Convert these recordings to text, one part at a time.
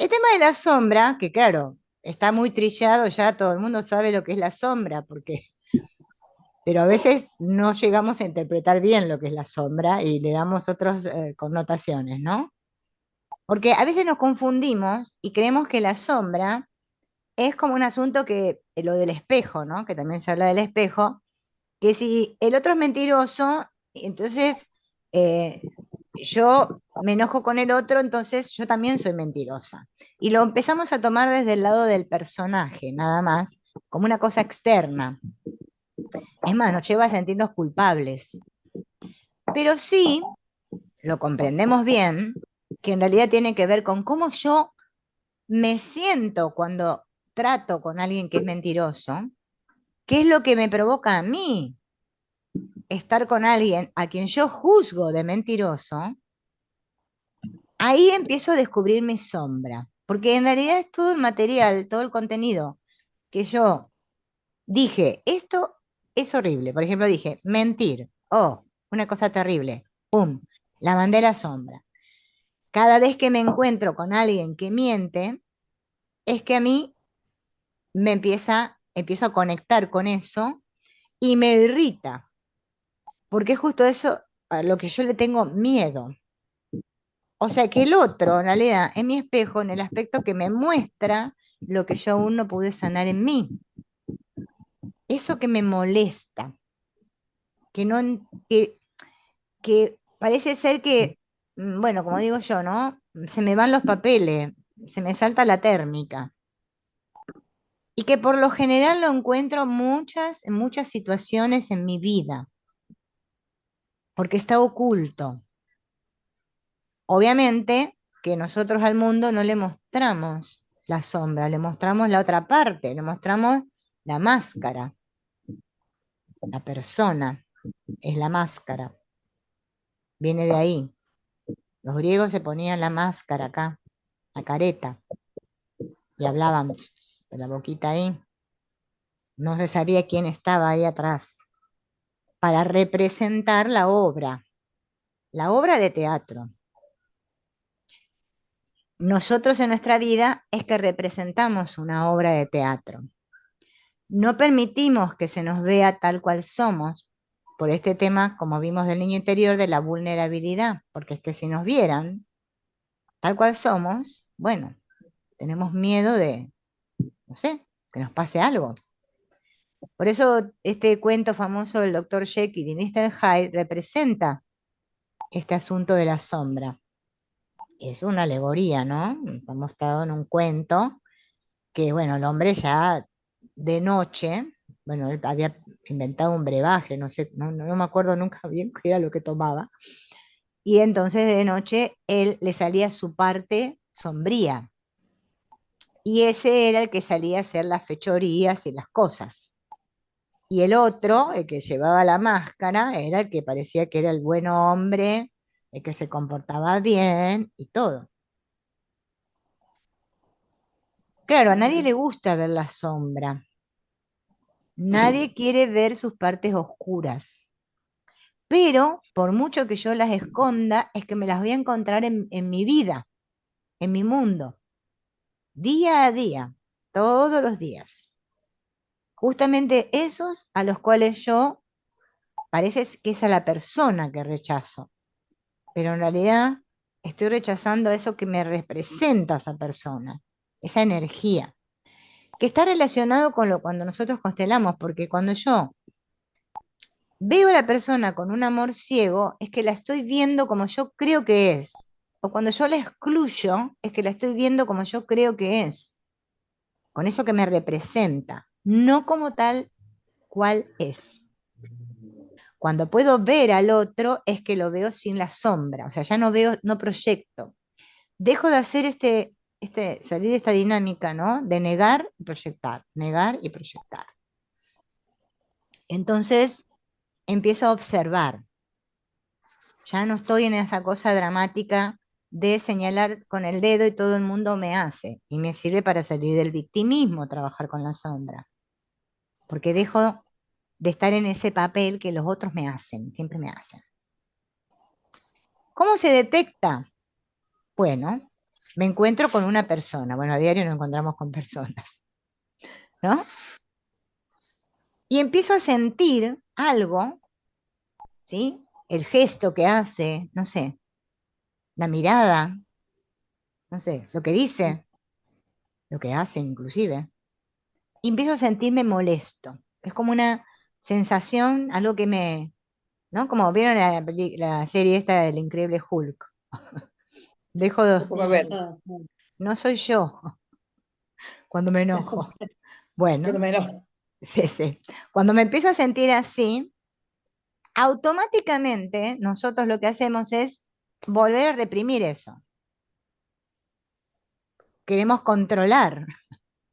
El tema de la sombra, que claro, está muy trillado ya, todo el mundo sabe lo que es la sombra, pero a veces no llegamos a interpretar bien lo que es la sombra y le damos otras connotaciones, ¿no? Porque a veces nos confundimos y creemos que la sombra es como un asunto que, lo del espejo, ¿no? Que también se habla del espejo, que si el otro es mentiroso, entonces eh, yo me enojo con el otro, entonces yo también soy mentirosa. Y lo empezamos a tomar desde el lado del personaje, nada más, como una cosa externa. Es más, nos lleva a sentirnos culpables. Pero sí, lo comprendemos bien, que en realidad tiene que ver con cómo yo me siento cuando trato con alguien que es mentiroso, qué es lo que me provoca a mí estar con alguien a quien yo juzgo de mentiroso. Ahí empiezo a descubrir mi sombra, porque en realidad es todo el material, todo el contenido que yo dije, esto es horrible. Por ejemplo, dije, mentir, oh, una cosa terrible, pum, la mandé a la sombra. Cada vez que me encuentro con alguien que miente, es que a mí empiezo a conectar con eso y me irrita, porque es justo eso a lo que yo le tengo miedo. O sea que el otro, en realidad, es mi espejo en el aspecto que me muestra lo que yo aún no pude sanar en mí. Eso que me molesta, que no, que parece ser que, bueno, como digo yo, ¿no? Se me van los papeles, se me salta la térmica. Y que por lo general lo encuentro en muchas situaciones en mi vida, porque está oculto. Obviamente que nosotros al mundo no le mostramos la sombra, le mostramos la otra parte, le mostramos la máscara. La persona es la máscara, viene de ahí. Los griegos se ponían la máscara acá, la careta, y hablaban con la boquita ahí. No se sabía quién estaba ahí atrás, para representar la obra de teatro. Nosotros en nuestra vida es que representamos una obra de teatro. No permitimos que se nos vea tal cual somos por este tema, como vimos del niño interior, de la vulnerabilidad, porque es que si nos vieran tal cual somos, bueno, tenemos miedo de, no sé, que nos pase algo. Por eso este cuento famoso del doctor Jekyll y Mr. Hyde representa este asunto de la sombra. Es una alegoría, ¿no? Está mostrado en un cuento que, bueno, el hombre ya de noche, bueno, él había inventado un brebaje, no sé, no me acuerdo nunca bien qué era lo que tomaba, y entonces de noche él le salía su parte sombría, y ese era el que salía a hacer las fechorías y las cosas. Y el otro, el que llevaba la máscara, era el que parecía que era el buen hombre, el que se comportaba bien y todo. Claro, a nadie le gusta ver la sombra. Nadie quiere ver sus partes oscuras. Pero por mucho que yo las esconda, es que me las voy a encontrar en mi vida, en mi mundo, día a día, todos los días. Justamente esos a los cuales yo parece que es a la persona que rechazo, pero en realidad estoy rechazando eso que me representa esa persona, esa energía, que está relacionado con lo cuando nosotros constelamos, porque cuando yo veo a la persona con un amor ciego, es que la estoy viendo como yo creo que es. O cuando yo la excluyo, es que la estoy viendo como yo creo que es, con eso que me representa, no como tal cual es. Cuando puedo ver al otro, es que lo veo sin la sombra, o sea, ya no veo, no proyecto. Dejo de hacer salir de esta dinámica, ¿no? De negar y proyectar, negar y proyectar. Entonces, empiezo a observar. Ya no estoy en esa cosa dramática de señalar con el dedo y todo el mundo me hace. Y me sirve para salir del victimismo trabajar con la sombra. Porque dejo de estar en ese papel que los otros me hacen, siempre me hacen. ¿Cómo se detecta? Bueno, me encuentro con una persona. Bueno, a diario nos encontramos con personas, ¿no? Y empiezo a sentir algo, ¿sí? El gesto que hace, no sé, la mirada, no sé, lo que dice, lo que hace inclusive. Y empiezo a sentirme molesto. Es como una sensación, algo que me, ¿no? Como vieron la serie esta del Increíble Hulk. Dejo de, Déjame ver. no soy yo cuando me enojo. Pero Bueno, menos. sí, sí. Cuando me empiezo a sentir así, automáticamente nosotros lo que hacemos es volver a reprimir eso. Queremos controlar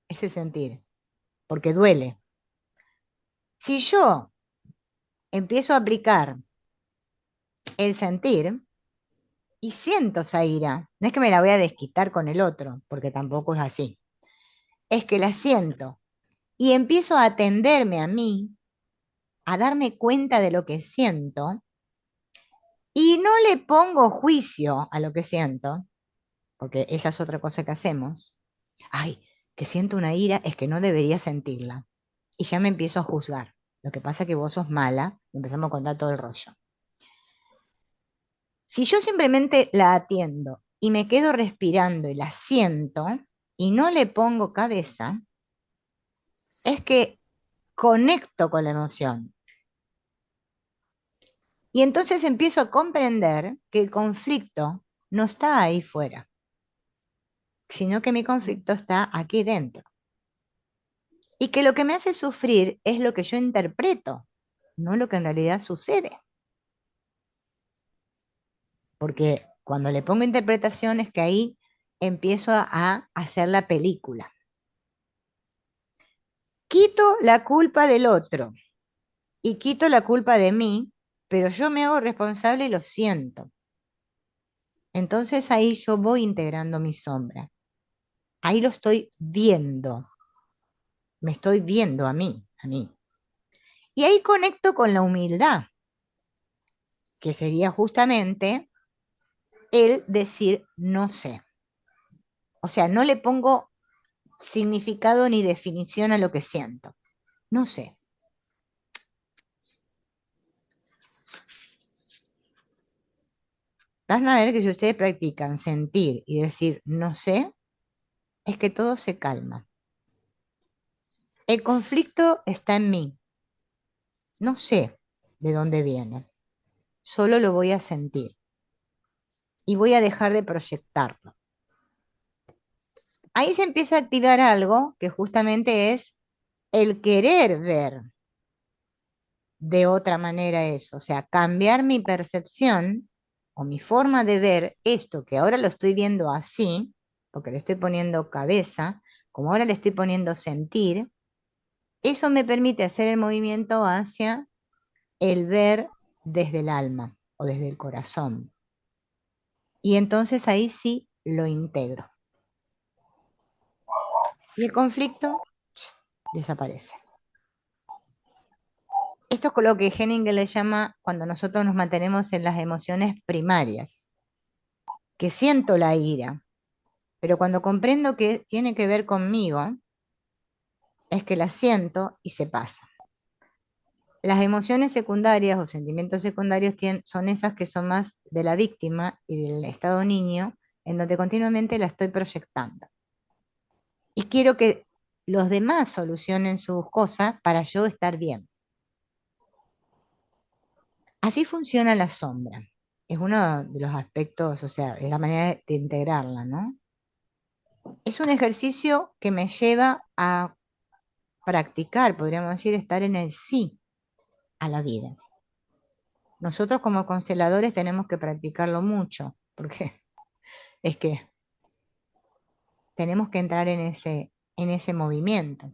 ese sentir, porque duele. Si yo empiezo a aplicar el sentir y siento esa ira, no es que me la voy a desquitar con el otro, porque tampoco es así, es que la siento y empiezo a atenderme a mí, a darme cuenta de lo que siento y no le pongo juicio a lo que siento, porque esa es otra cosa que hacemos. Ay, que siento una ira, es que no debería sentirla. Y ya me empiezo a juzgar. Lo que pasa es que vos sos mala, y empezamos a contar todo el rollo. Si yo simplemente la atiendo y me quedo respirando y la siento y no le pongo cabeza, es que conecto con la emoción. Y entonces empiezo a comprender que el conflicto no está ahí fuera, sino que mi conflicto está aquí dentro. Y que lo que me hace sufrir es lo que yo interpreto, no lo que en realidad sucede. Porque cuando le pongo interpretación es que ahí empiezo a hacer la película. Quito la culpa del otro y quito la culpa de mí, pero yo me hago responsable y lo siento. Entonces ahí yo voy integrando mi sombra. Ahí lo estoy viendo, me estoy viendo a mí, a mí. Y ahí conecto con la humildad, que sería justamente el decir no sé. O sea, no le pongo significado ni definición a lo que siento. No sé. Van a ver que si ustedes practican sentir y decir no sé, es que todo se calma. El conflicto está en mí. No sé de dónde viene. Solo lo voy a sentir y voy a dejar de proyectarlo. Ahí se empieza a activar algo que justamente es el querer ver de otra manera eso, o sea, cambiar mi percepción o mi forma de ver esto que ahora lo estoy viendo así, porque le estoy poniendo cabeza, como ahora le estoy poniendo sentir, eso me permite hacer el movimiento hacia el ver desde el alma o desde el corazón. Y entonces ahí sí lo integro. Y el conflicto desaparece. Esto es lo que Henning le llama cuando nosotros nos mantenemos en las emociones primarias, que siento la ira, pero cuando comprendo que tiene que ver conmigo, es que la siento y se pasa. Las emociones secundarias o sentimientos secundarios son esas que son más de la víctima y del estado niño, en donde continuamente la estoy proyectando. Y quiero que los demás solucionen sus cosas para yo estar bien. Así funciona la sombra. Es uno de los aspectos, o sea, es la manera de integrarla, ¿no? Es un ejercicio que me lleva a practicar, podríamos decir, estar en el sí a la vida. Nosotros como consteladores tenemos que practicarlo mucho, porque es que tenemos que entrar en ese movimiento.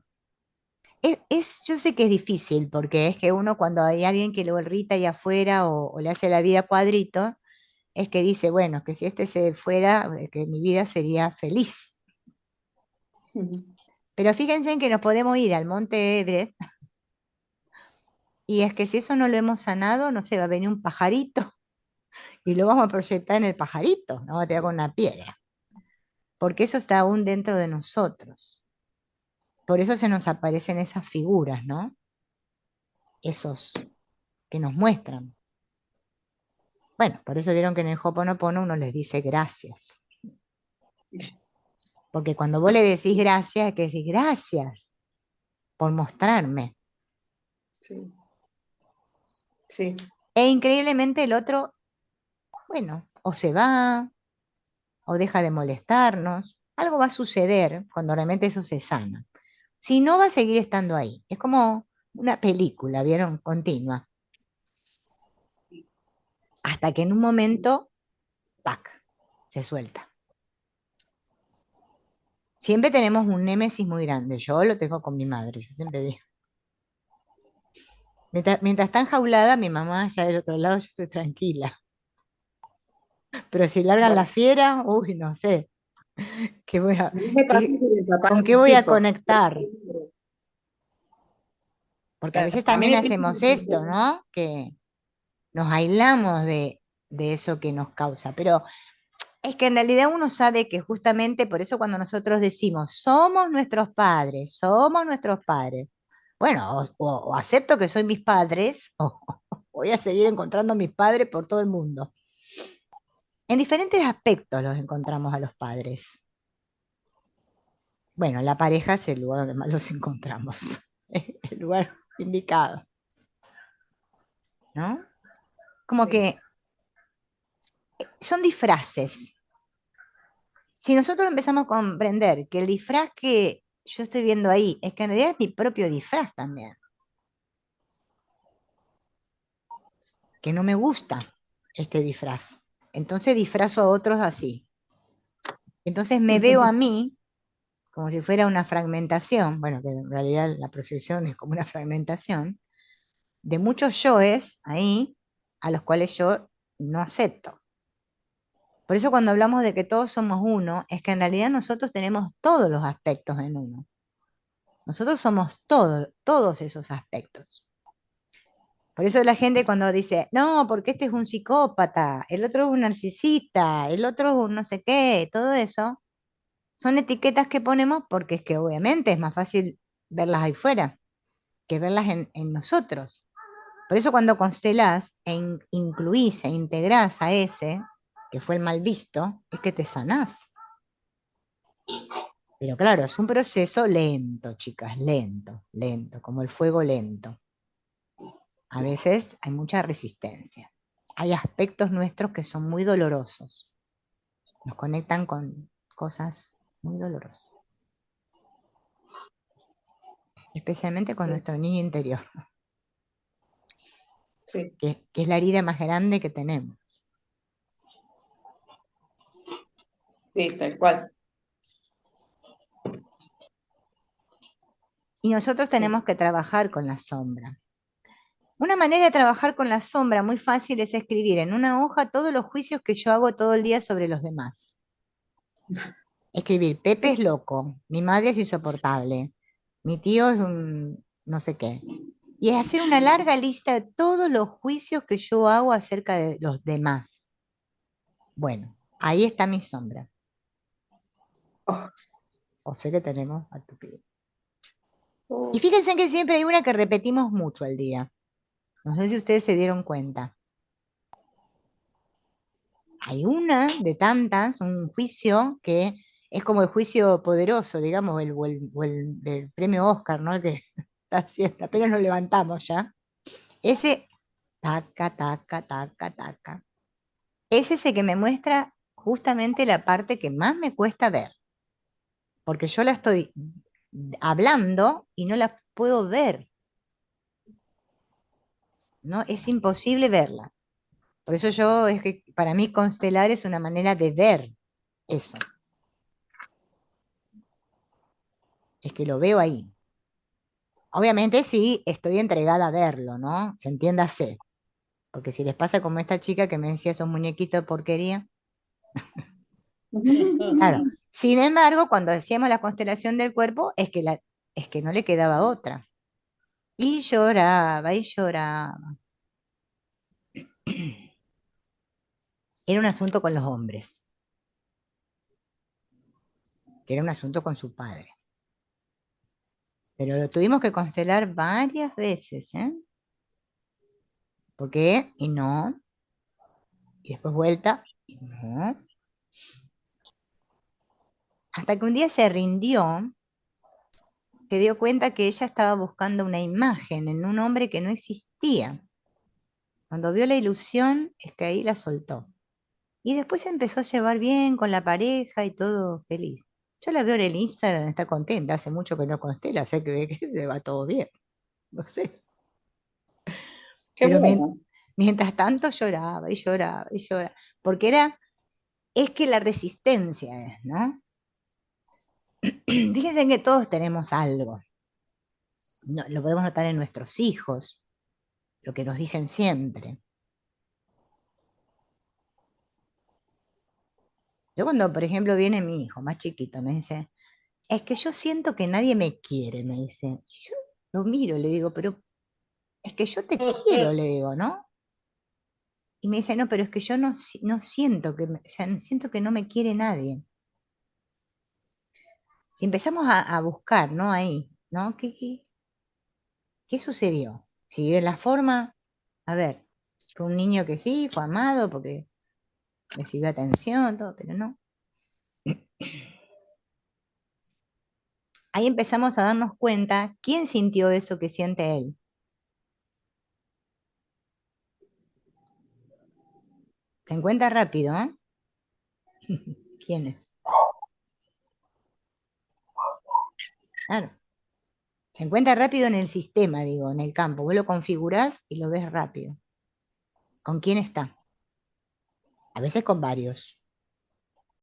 Yo sé que es difícil, porque es que uno cuando hay alguien que lo irrita ahí afuera o le hace la vida cuadrito, es que dice, bueno, que si este se fuera, que mi vida sería feliz. Pero fíjense en que nos podemos ir al Monte Everest, y es que si eso no lo hemos sanado, no sé, va a venir un pajarito y lo vamos a proyectar en el pajarito, no va a tirar con una piedra. porque eso está aún dentro de nosotros. Por eso se nos aparecen esas figuras, ¿no? Esos que nos muestran. Bueno, por eso vieron que en el Hoponopono uno les dice gracias. Porque cuando vos le decís gracias, es que decís gracias por mostrarme. Sí, sí. E increíblemente el otro, bueno, o se va, o deja de molestarnos. Algo va a suceder cuando realmente eso se sana. Si no, va a seguir estando ahí. Es como una película, ¿vieron? Continua. Hasta que en un momento, ¡tac!, se suelta. Siempre tenemos un némesis muy grande. Yo lo tengo con mi madre, yo siempre digo. Mientras está enjaulada, mi mamá allá del otro lado, yo estoy tranquila. Pero si largan la Bueno, fiera, uy, no sé, ¿qué voy a, a mí me pasa con el papá con de qué mis voy a hijos. conectar? Porque a veces A mí también me pasa hacemos esto, ¿no? Que nos aislamos de eso que nos causa. Pero es que en realidad uno sabe que justamente por eso cuando nosotros decimos, somos nuestros padres. Bueno, o acepto que soy mis padres, o voy a seguir encontrando a mis padres por todo el mundo. En diferentes aspectos los encontramos a los padres. Bueno, la pareja es el lugar donde más los encontramos, el lugar indicado, ¿no? Como sí. que son disfraces. Si nosotros empezamos a comprender que el disfraz que yo estoy viendo ahí es que en realidad es mi propio disfraz también, que no me gusta este disfraz, entonces disfrazo a otros así. Entonces me veo a mí como si fuera una fragmentación, bueno, que en realidad la proyección es como una fragmentación, de muchos yoes ahí a los cuales yo no acepto. Por eso cuando hablamos de que todos somos uno, es que en realidad nosotros tenemos todos los aspectos en uno. Nosotros somos todos esos aspectos. Por eso la gente cuando dice, no, porque este es un psicópata, el otro es un narcisista, el otro es un no sé qué, todo eso, son etiquetas que ponemos porque es que obviamente es más fácil verlas ahí fuera que verlas en nosotros. Por eso cuando constelás e incluís e integrás a ese, que fue el mal visto, es que te sanás. Pero claro, es un proceso lento, chicas, lento, lento, como el fuego lento. A veces hay mucha resistencia. Hay aspectos nuestros que son muy dolorosos. Nos conectan con cosas muy dolorosas, especialmente con Sí, nuestro niño interior, sí, que es la herida más grande que tenemos. sí, tal cual. Y nosotros Sí. tenemos que trabajar con la sombra. Una manera de trabajar con la sombra muy fácil es escribir en una hoja todos los juicios que yo hago todo el día sobre los demás. Escribir, Pepe es loco, mi madre es insoportable, mi tío es un no sé qué. Y es hacer una larga lista de todos los juicios que yo hago acerca de los demás. Bueno, ahí está mi sombra. Oh, O sea que tenemos a tu pie. Y oh, fíjense que siempre hay una que repetimos mucho al día. No sé si ustedes se dieron cuenta. Hay una de tantas, un juicio que es como el juicio poderoso, digamos, el premio Oscar, ¿no? Que está haciendo, apenas nos levantamos ya. Ese, taca, taca, taca, taca. Ese es el que me muestra justamente la parte que más me cuesta ver, porque yo la estoy hablando y no la puedo ver, ¿no? Es imposible verla. Por eso yo, es que para mí constelar es una manera de ver eso, es que lo veo ahí. Obviamente sí, estoy entregada a verlo, ¿no? Se entiéndase. Porque si les pasa como esta chica que me decía esos muñequitos de porquería. Claro. Sin embargo, cuando decíamos la constelación del cuerpo, es que no le quedaba otra. Y lloraba, y lloraba. Era un asunto con los hombres. que era un asunto con su padre. Pero lo tuvimos que constelar varias veces, ¿eh? ¿Por qué? Y no. Y después vuelta, y no. Hasta que un día se rindió, se dio cuenta que ella estaba buscando una imagen en un hombre que no existía. Cuando vio la ilusión, es que ahí la soltó. Y después se empezó a llevar bien con la pareja y todo feliz. Yo la veo en el Instagram, está contenta, hace mucho que no constela, sé que se va todo bien, no sé. qué Pero bueno. mientras tanto lloraba y lloraba y lloraba, porque es que la resistencia es, ¿no? Fíjense que todos tenemos algo. Lo podemos notar en nuestros hijos, lo que nos dicen siempre. Yo cuando, por ejemplo, viene mi hijo más chiquito, me dice, es que yo siento que nadie me quiere, me dice. Yo lo miro, le digo, pero es que yo te quiero, le digo, ¿no? Y me dice, no, pero es que yo no siento o sea, siento que no me quiere nadie. Si empezamos a buscar, ¿no? Ahí, ¿no? ¿Qué sucedió? Si de la forma, a ver, fue un niño que sí, fue amado porque recibió atención, todo, pero no. Ahí empezamos a darnos cuenta quién sintió eso que siente él. Se encuentra rápido, ¿eh? ¿Quién es? Claro. Se encuentra rápido en el sistema, digo, en el campo. Vos lo configurás y lo ves rápido. ¿Con quién está? A veces con varios.